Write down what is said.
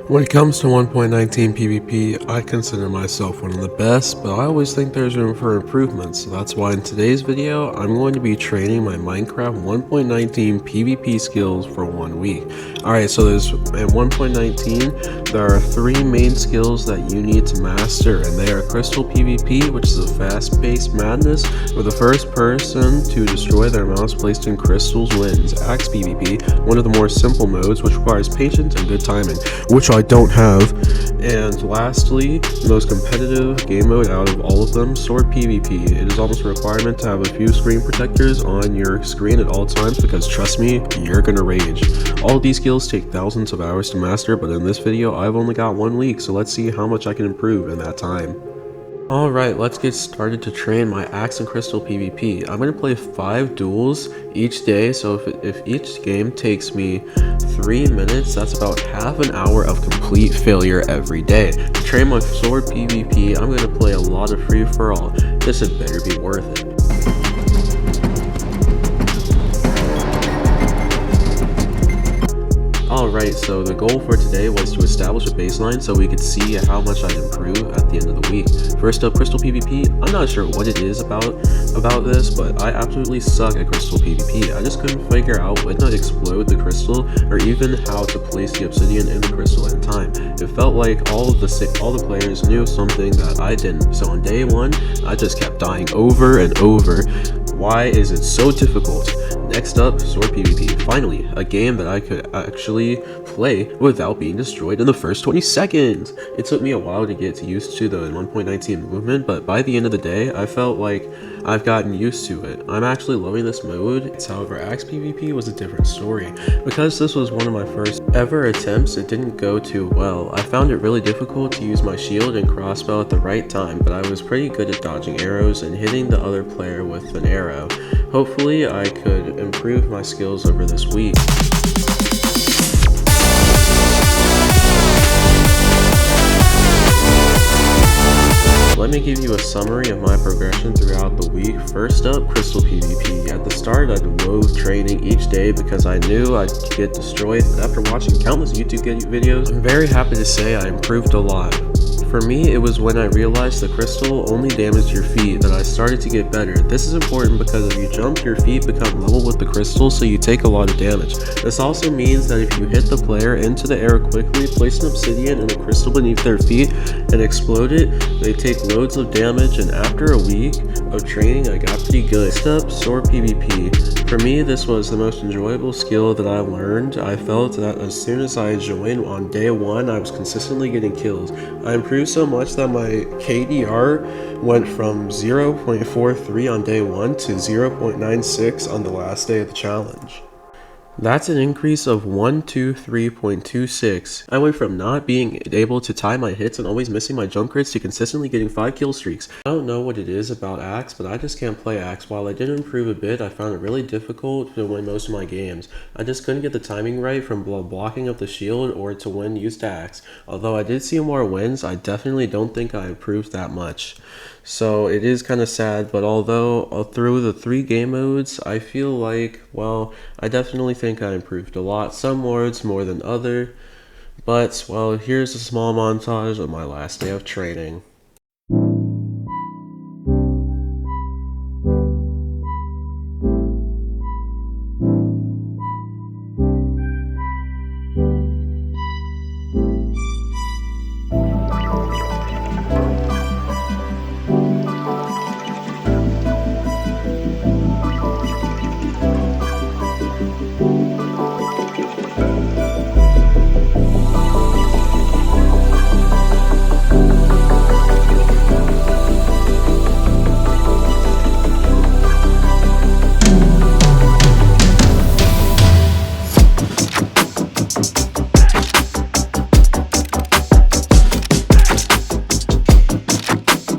When it comes to 1.19 PvP, I consider myself one of the best, but I always think there's room for improvement, so that's why in today's video, I'm going to be training my Minecraft 1.19 PvP skills for 1 week. Alright, so there's in 1.19, there are 3 main skills that you need to master, and they are Crystal PvP, which is a fast-paced madness, where the first person to destroy their mouse placed in crystals wins. Axe PvP, one of the more simple modes, which requires patience and good timing, which I don't have. And lastly, the most competitive game mode out of all of them, Sword PvP. It is almost a requirement to have a few screen protectors on your screen at all times because trust me, you're gonna rage. All of these skills take thousands of hours to master, but in this video I've only got 1 week, so let's see how much I can improve in that time. Alright, let's get started to train my Axe and Crystal PvP. I'm going to play 5 duels each day, so if each game takes me 3 minutes, that's about half an hour of complete failure every day. To train my Sword PvP, I'm going to play a lot of free-for-all. This had better be worth it. Alright, so the goal for today was to establish a baseline so we could see how much I'd improve at the end of the week. First up, Crystal PvP. I'm not sure what it is about this, but I absolutely suck at Crystal PvP. I just couldn't figure out when to explode the crystal or even how to place the obsidian in the crystal in time. It felt like all the players knew something that I didn't. So on day 1, I just kept dying over and over. Why is it so difficult? Next up, Sword PvP. Finally, a game that I could actually play without being destroyed in the first 20 seconds. It took me a while to get used to the 1.19 movement, but by the end of the day, I felt like I've gotten used to it. I'm actually loving this mode. However, Axe PvP was a different story. Because this was one of my first ever attempts, it didn't go too well. I found it really difficult to use my shield and crossbow at the right time, but I was pretty good at dodging arrows and hitting the other player with an arrow. Hopefully, I could improve my skills over this week. Let me give you a summary of my progression throughout the week. First up, Crystal PvP. At the start, I loathed training each day because I knew I'd get destroyed, but after watching countless YouTube videos, I'm very happy to say I improved a lot. For me, it was when I realized the crystal only damaged your feet that I started to get better. This is important because if you jump, your feet become level with the crystal, so you take a lot of damage. This also means that if you hit the player into the air quickly, place an obsidian and a crystal beneath their feet, and explode it, they take loads of damage, and after a week of training, I got pretty good. Next up, Sword PvP. For me, this was the most enjoyable skill that I learned. I felt that as soon as I joined on day 1, I was consistently getting kills. I improved so much that my KDR went from 0.43 on day 1 to 0.96 on the last day of the challenge. That's an increase of 123.26. I went from not being able to time my hits and always missing my jump crits to consistently getting 5 kill streaks. I don't know what it is about Axe, but I just can't play Axe. While I did improve a bit, I found it really difficult to win most of my games. I just couldn't get the timing right from blocking up the shield or to win used Axe. Although I did see more wins, I definitely don't think I improved that much. So it is kind of sad, but although through the 3 game modes, I feel like, well, I definitely think I improved a lot. Some modes more than other, but, well, here's a small montage of my last day of training.